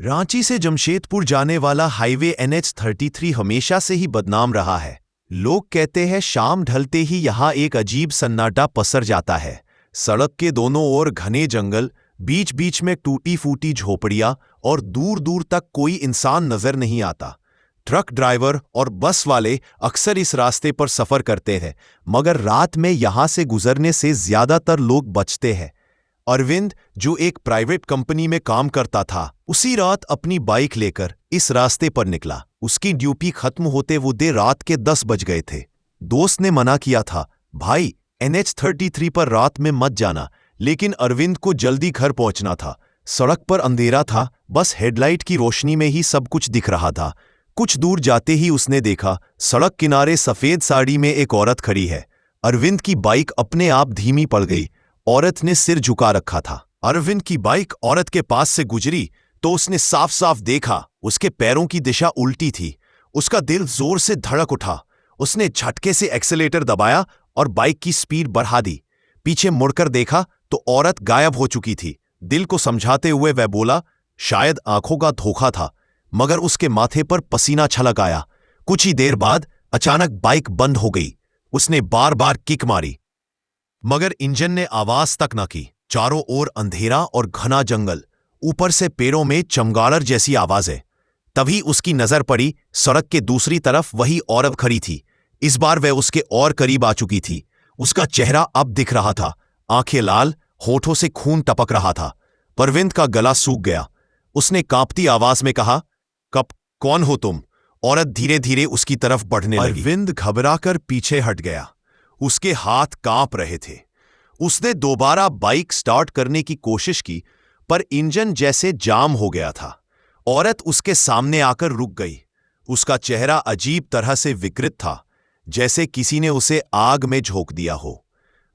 रांची से जमशेदपुर जाने वाला हाईवे NH-33 हमेशा से ही बदनाम रहा है। लोग कहते हैं शाम ढलते ही यहाँ एक अजीब सन्नाटा पसर जाता है। सड़क के दोनों ओर घने जंगल, बीच बीच में टूटी फूटी झोपड़ियां और दूर दूर तक कोई इंसान नजर नहीं आता। ट्रक ड्राइवर और बस वाले अक्सर इस रास्ते पर सफर करते हैं, मगर रात में यहाँ से गुजरने से ज्यादातर लोग बचते हैं। अरविंद, जो एक प्राइवेट कंपनी में काम करता था, उसी रात अपनी बाइक लेकर इस रास्ते पर निकला। उसकी ड्यूटी खत्म होते वो देर रात के 10 बज गए थे। दोस्त ने मना किया था, भाई NH-33 पर रात में मत जाना, लेकिन अरविंद को जल्दी घर पहुंचना था। सड़क पर अंधेरा था, बस हेडलाइट की रोशनी में ही सब कुछ दिख रहा था। कुछ दूर जाते ही उसने देखा, सड़क किनारे सफेद साड़ी में एक औरत खड़ी है। अरविंद की बाइक अपने आप धीमी पड़ गई। औरत ने सिर झुका रखा था। अरविंद की बाइक औरत के पास से गुजरी तो उसने साफ साफ देखा, उसके पैरों की दिशा उल्टी थी। उसका दिल जोर से धड़क उठा। उसने झटके से एक्सेलेटर दबाया और बाइक की स्पीड बढ़ा दी। पीछे मुड़कर देखा तो औरत गायब हो चुकी थी। दिल को समझाते हुए वह बोला, शायद आंखों का धोखा था, मगर उसके माथे पर पसीना छलक आया। कुछ ही देर बाद अचानक बाइक बंद हो गई। उसने बार बार किक मारी, मगर इंजन ने आवाज तक न की। चारों ओर अंधेरा और घना जंगल, ऊपर से पेड़ों में चमगादड़ जैसी आवाजें। तभी उसकी नजर पड़ी, सड़क के दूसरी तरफ वही औरत खड़ी थी। इस बार वह उसके और करीब आ चुकी थी। उसका चेहरा अब दिख रहा था, आंखें लाल, होठों से खून टपक रहा था। अरविंद का गला सूख गया। उसने कांपती आवाज में कहा, कौन हो तुम? औरत धीरे धीरे उसकी तरफ बढ़ने लगी। अरविंद घबराकर पीछे हट गया। उसके हाथ कांप रहे थे। उसने दोबारा बाइक स्टार्ट करने की कोशिश की, पर इंजन जैसे जाम हो गया था। औरत उसके सामने आकर रुक गई। उसका चेहरा अजीब तरह से विकृत था, जैसे किसी ने उसे आग में झोंक दिया हो।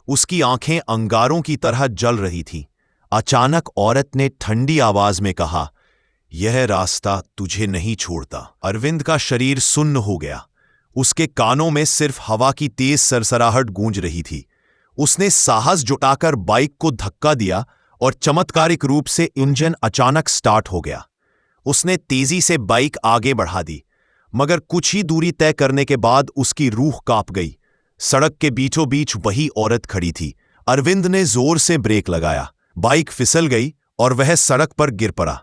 उसकी आंखें अंगारों की तरह जल रही थीं। अचानक औरत ने ठंडी आवाज में कहा, यह रास्ता तुझे नहीं छोड़ता। अरविंद का शरीर सुन्न हो गया। उसके कानों में सिर्फ हवा की तेज सरसराहट गूंज रही थी। उसने साहस जुटाकर बाइक को धक्का दिया और चमत्कारिक रूप से इंजन अचानक स्टार्ट हो गया। उसने तेजी से बाइक आगे बढ़ा दी, मगर कुछ ही दूरी तय करने के बाद उसकी रूह कांप गई। सड़क के बीचों बीच वही औरत खड़ी थी। अरविंद ने जोर से ब्रेक लगाया। बाइक फिसल गई और वह सड़क पर गिर पड़ा।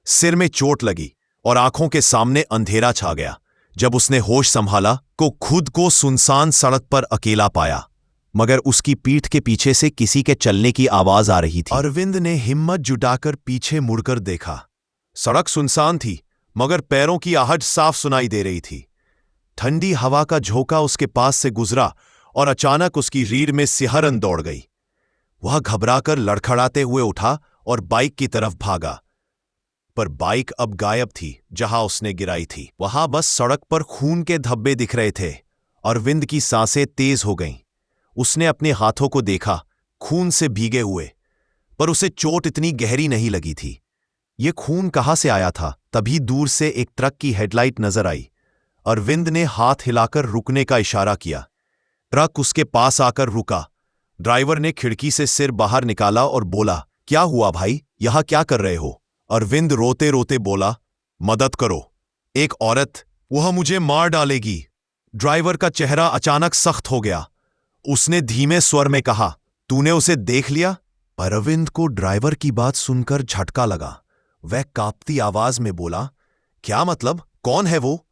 सिर में चोट लगी और आंखों के सामने अंधेरा छा गया। जब उसने होश संभाला तो खुद को सुनसान सड़क पर अकेला पाया, मगर उसकी पीठ के पीछे से किसी के चलने की आवाज आ रही थी। अरविंद ने हिम्मत जुटाकर पीछे मुड़कर देखा। सड़क सुनसान थी, मगर पैरों की आहट साफ सुनाई दे रही थी। ठंडी हवा का झोंका उसके पास से गुजरा और अचानक उसकी रीढ़ में सिहरन दौड़ गई। वह घबराकर लड़खड़ाते हुए उठा और बाइक की तरफ भागा, पर बाइक अब गायब थी जहां उसने गिराई थी। वहां बस सड़क पर खून के धब्बे दिख रहे थे। अरविंद की सांसें तेज हो गईं। उसने अपने हाथों को देखा, खून से भीगे हुए, पर उसे चोट इतनी गहरी नहीं लगी थी। ये खून कहां से आया था? तभी दूर से एक ट्रक की हेडलाइट नजर आई। अरविंद ने हाथ हिलाकर रुकने का इशारा किया। ट्रक उसके पास आकर रुका। ड्राइवर ने खिड़की से सिर बाहर निकाला और बोला, क्या हुआ भाई, यहां क्या कर रहे हो? अरविंद रोते रोते बोला, मदद करो, एक औरत, वह मुझे मार डालेगी। ड्राइवर का चेहरा अचानक सख्त हो गया। उसने धीमे स्वर में कहा, तूने उसे देख लिया? अरविंद को ड्राइवर की बात सुनकर झटका लगा। वह कांपती आवाज में बोला, क्या मतलब, कौन है वो?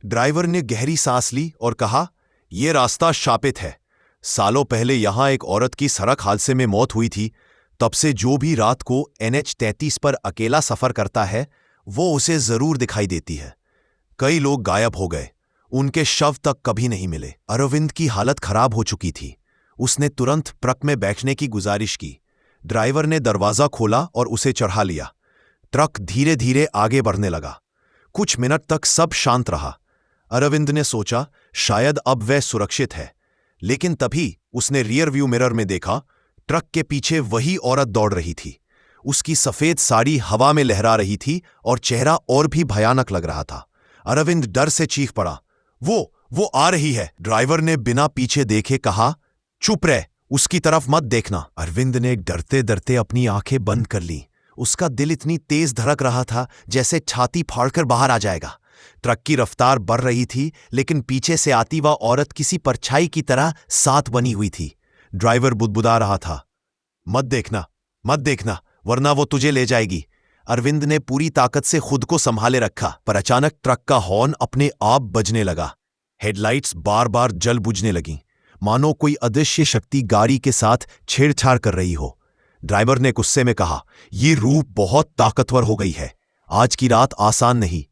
ड्राइवर ने गहरी सांस ली और कहा, यह रास्ता शापित है। सालों पहले यहां एक औरत की सड़क हादसे में मौत हुई थी। तब से जो भी रात को NH-33 पर अकेला सफर करता है, वो उसे जरूर दिखाई देती है। कई लोग गायब हो गए, उनके शव तक कभी नहीं मिले। अरविंद की हालत खराब हो चुकी थी। उसने तुरंत ट्रक में बैठने की गुजारिश की। ड्राइवर ने दरवाजा खोला और उसे चढ़ा लिया। ट्रक धीरे धीरे आगे बढ़ने लगा। कुछ मिनट तक सब शांत रहा। अरविंद ने सोचा, शायद अब वह सुरक्षित है, लेकिन तभी उसने रियर व्यू मिरर में देखा, ट्रक के पीछे वही औरत दौड़ रही थी। उसकी सफेद साड़ी हवा में लहरा रही थी और चेहरा और भी भयानक लग रहा था। अरविंद डर से चीख पड़ा, वो आ रही है। ड्राइवर ने बिना पीछे देखे कहा, चुप रह, उसकी तरफ मत देखना। अरविंद ने डरते डरते अपनी आंखें बंद कर लीं। उसका दिल इतनी तेज धड़क रहा था जैसे छाती फाड़कर बाहर आ जाएगा। ट्रक की रफ्तार बढ़ रही थी, लेकिन पीछे से आती वह औरत किसी परछाई की तरह साथ बनी हुई थी। ड्राइवर बुदबुदा रहा था, मत देखना, मत देखना, वरना वो तुझे ले जाएगी। अरविंद ने पूरी ताकत से खुद को संभाले रखा, पर अचानक ट्रक का हॉर्न अपने आप बजने लगा। हेडलाइट्स बार बार जल बुझने लगीं, मानो कोई अदृश्य शक्ति गाड़ी के साथ छेड़छाड़ कर रही हो। ड्राइवर ने गुस्से में कहा, ये रूह बहुत ताकतवर हो गई है, आज की रात आसान नहीं।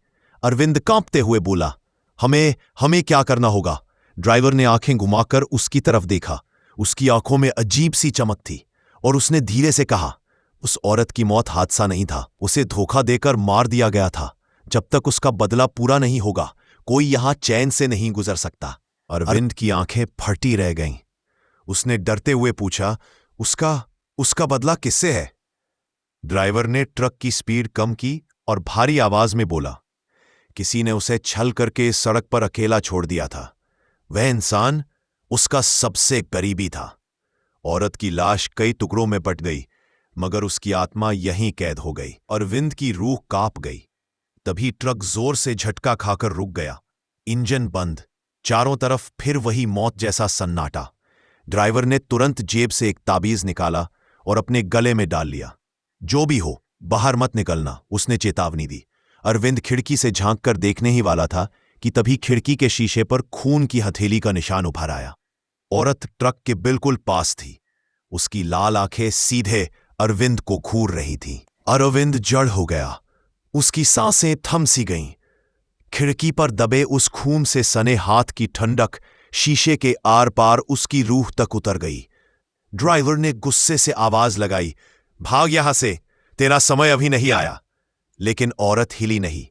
अरविंद कांपते हुए बोला, हमें क्या करना होगा? ड्राइवर ने आंखें घुमाकर उसकी तरफ देखा। उसकी आंखों में अजीब सी चमक थी और उसने धीरे से कहा, उस औरत की मौत हादसा नहीं था, उसे धोखा देकर मार दिया गया था। जब तक उसका बदला पूरा नहीं होगा, कोई यहां चैन से नहीं गुजर सकता। अरविंद की आंखें फटी रह गईं। उसने डरते हुए पूछा, उसका बदला किससे है? ड्राइवर ने ट्रक की स्पीड कम की और भारी आवाज में बोला, किसी ने उसे छल करके इस सड़क पर अकेला छोड़ दिया था। वह इंसान उसका सबसे करीबी था। औरत की लाश कई टुकड़ों में बट गई, मगर उसकी आत्मा यहीं कैद हो गई। अरविंद की रूह कांप गई। तभी ट्रक जोर से झटका खाकर रुक गया। इंजन बंद, चारों तरफ फिर वही मौत जैसा सन्नाटा। ड्राइवर ने तुरंत जेब से एक ताबीज निकाला और अपने गले में डाल लिया। जो भी हो, बाहर मत निकलना, उसने चेतावनी दी। अरविंद खिड़की से झांककर देखने ही वाला था कि तभी खिड़की के शीशे पर खून की हथेली का निशान उभर आया। औरत ट्रक के बिल्कुल पास थी। उसकी लाल आंखें सीधे अरविंद को घूर रही थीं। अरविंद जड़ हो गया। उसकी सांसें थम सी गईं। खिड़की पर दबे उस खून से सने हाथ की ठंडक शीशे के आर पार उसकी रूह तक उतर गई। ड्राइवर ने गुस्से से आवाज लगाई, भाग यहां से, तेरा समय अभी नहीं आया। लेकिन औरत हिली नहीं।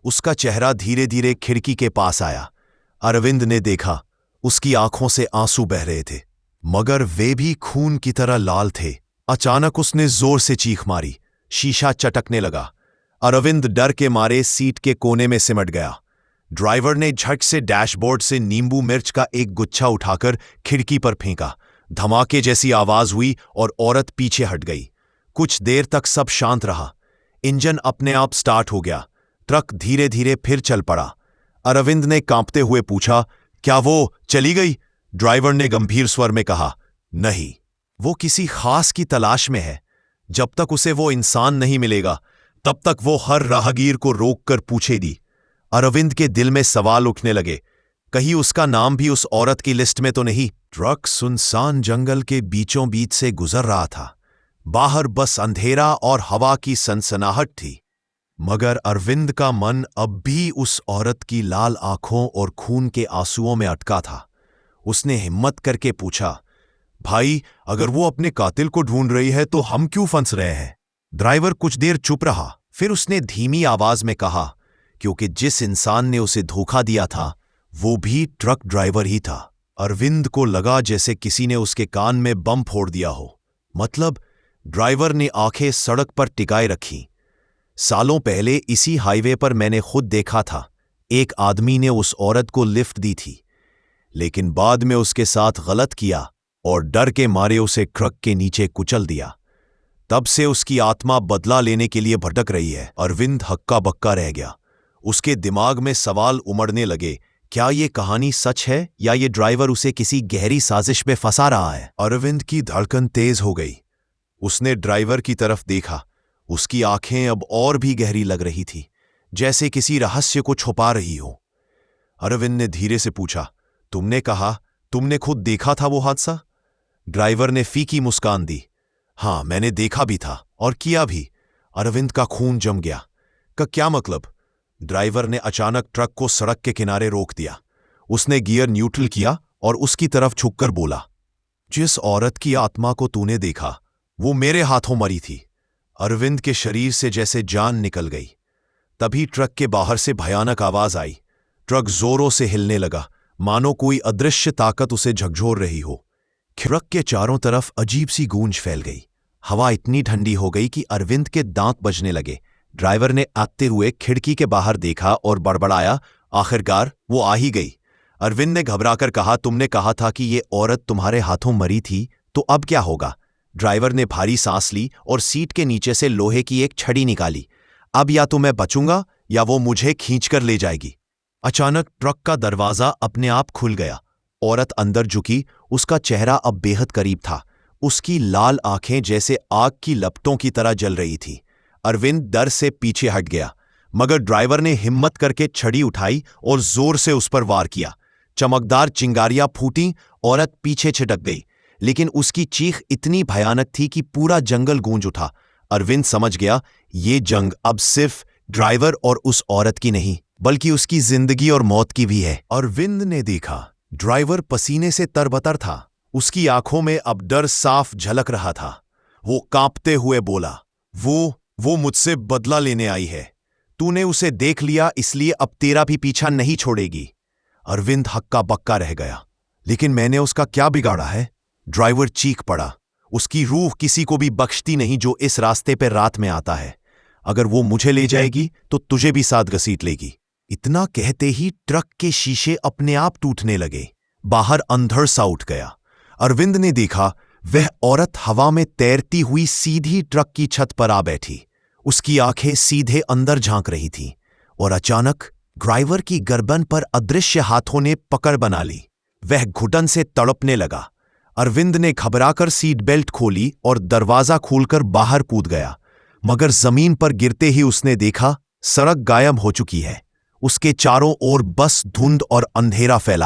उसका चेहरा धीरे धीरे खिड़की के पास आया। अरविंद ने देखा, उसकी आंखों से आंसू बह रहे थे, मगर वे भी खून की तरह लाल थे। अचानक उसने जोर से चीख मारी। शीशा चटकने लगा। अरविंद डर के मारे सीट के कोने में सिमट गया। ड्राइवर ने झट से डैशबोर्ड से नींबू मिर्च का एक गुच्छा उठाकर खिड़की पर फेंका। धमाके जैसी आवाज हुई और औरत पीछे हट गई। कुछ देर तक सब शांत रहा। इंजन अपने आप स्टार्ट हो गया। ट्रक धीरे धीरे फिर चल पड़ा। अरविंद ने कांपते हुए पूछा, क्या वो चली गई? ड्राइवर ने गंभीर स्वर में कहा, नहीं, वो किसी खास की तलाश में है। जब तक उसे वो इंसान नहीं मिलेगा, तब तक वो हर राहगीर को रोककर पूछेगी। अरविंद के दिल में सवाल उठने लगे, कहीं उसका नाम भी उस औरत की लिस्ट में तो नहीं? ट्रक सुनसान जंगल के बीचों बीच से गुजर रहा था। बाहर बस अंधेरा और हवा की सनसनाहट थी, मगर अरविंद का मन अब भी उस औरत की लाल आंखों और खून के आंसुओं में अटका था। उसने हिम्मत करके पूछा, भाई, अगर वो अपने कातिल को ढूंढ रही है तो हम क्यों फंस रहे हैं? ड्राइवर कुछ देर चुप रहा, फिर उसने धीमी आवाज में कहा, क्योंकि जिस इंसान ने उसे धोखा दिया था वो भी ट्रक ड्राइवर ही था। अरविंद को लगा जैसे किसी ने उसके कान में बम फोड़ दिया हो। मतलब? ड्राइवर ने आंखें सड़क पर टिकाए रखी। सालों पहले इसी हाईवे पर मैंने खुद देखा था। एक आदमी ने उस औरत को लिफ्ट दी थी, लेकिन बाद में उसके साथ गलत किया और डर के मारे उसे ट्रक के नीचे कुचल दिया। तब से उसकी आत्मा बदला लेने के लिए भटक रही है। अरविंद हक्का बक्का रह गया। उसके दिमाग में सवाल उमड़ने लगे, क्या ये कहानी सच है या ये ड्राइवर उसे किसी गहरी साजिश में फंसा रहा है? अरविंद की धड़कन तेज हो गई। उसने ड्राइवर की तरफ देखा। उसकी आंखें अब और भी गहरी लग रही थी, जैसे किसी रहस्य को छुपा रही हो। अरविंद ने धीरे से पूछा, तुमने कहा तुमने खुद देखा था वो हादसा? ड्राइवर ने फीकी मुस्कान दी। हां, मैंने देखा भी था और किया भी। अरविंद का खून जम गया। का क्या मतलब? ड्राइवर ने अचानक ट्रक को सड़क के किनारे रोक दिया। उसने गियर न्यूट्रल किया और उसकी तरफ झुककर बोला, जिस औरत की आत्मा को तूने देखा वो मेरे हाथों मरी थी। अरविंद के शरीर से जैसे जान निकल गई। तभी ट्रक के बाहर से भयानक आवाज आई। ट्रक जोरों से हिलने लगा, मानो कोई अदृश्य ताकत उसे झकझोर रही हो। ट्रक के चारों तरफ अजीब सी गूंज फैल गई। हवा इतनी ठंडी हो गई कि अरविंद के दांत बजने लगे। ड्राइवर ने आते हुए खिड़की के बाहर देखा और बड़बड़ाया, आखिरकार वो आ ही गई। अरविंद ने घबराकर कहा, तुमने कहा था कि ये औरत तुम्हारे हाथों मरी थी, तो अब क्या होगा? ड्राइवर ने भारी सांस ली और सीट के नीचे से लोहे की एक छड़ी निकाली। अब या तो मैं बचूंगा या वो मुझे खींचकर ले जाएगी। अचानक ट्रक का दरवाजा अपने आप खुल गया। औरत अंदर झुकी, उसका चेहरा अब बेहद करीब था। उसकी लाल आंखें जैसे आग की लपटों की तरह जल रही थी। अरविंद डर से पीछे हट गया, मगर ड्राइवर ने हिम्मत करके छड़ी उठाई और जोर से उस पर वार किया। चमकदार चिंगारियां फूटीं, औरत पीछे छिटक गई, लेकिन उसकी चीख इतनी भयानक थी कि पूरा जंगल गूंज उठा। अरविंद समझ गया, ये जंग अब सिर्फ ड्राइवर और उस औरत की नहीं, बल्कि उसकी जिंदगी और मौत की भी है। अरविंद ने देखा, ड्राइवर पसीने से तरबतर था। उसकी आंखों में अब डर साफ झलक रहा था। वो कांपते हुए बोला, वो मुझसे बदला लेने आई है। तूने उसे देख लिया, इसलिए अब तेरा भी पीछा नहीं छोड़ेगी। अरविंद हक्का बक्का रह गया, लेकिन मैंने उसका क्या बिगाड़ा है? ड्राइवर चीख पड़ा, उसकी रूह किसी को भी बख्शती नहीं जो इस रास्ते पर रात में आता है। अगर वो मुझे ले जाएगी तो तुझे भी साथ घसीट लेगी। इतना कहते ही ट्रक के शीशे अपने आप टूटने लगे। बाहर अंधड़ सा उठ गया। अरविंद ने देखा, वह औरत हवा में तैरती हुई सीधी ट्रक की छत पर आ बैठी। उसकी आंखें सीधे अंदर झांक रही थीं, और अचानक ड्राइवर की गर्दन पर अदृश्य हाथों ने पकड़ बना ली। वह घुटन से तड़पने लगा। अरविंद ने घबराकर सीट बेल्ट खोली और दरवाजा खोलकर बाहर कूद गया, मगर जमीन पर गिरते ही उसने देखा, सड़क गायब हो चुकी है। उसके चारों ओर बस धुंध और अंधेरा फैला।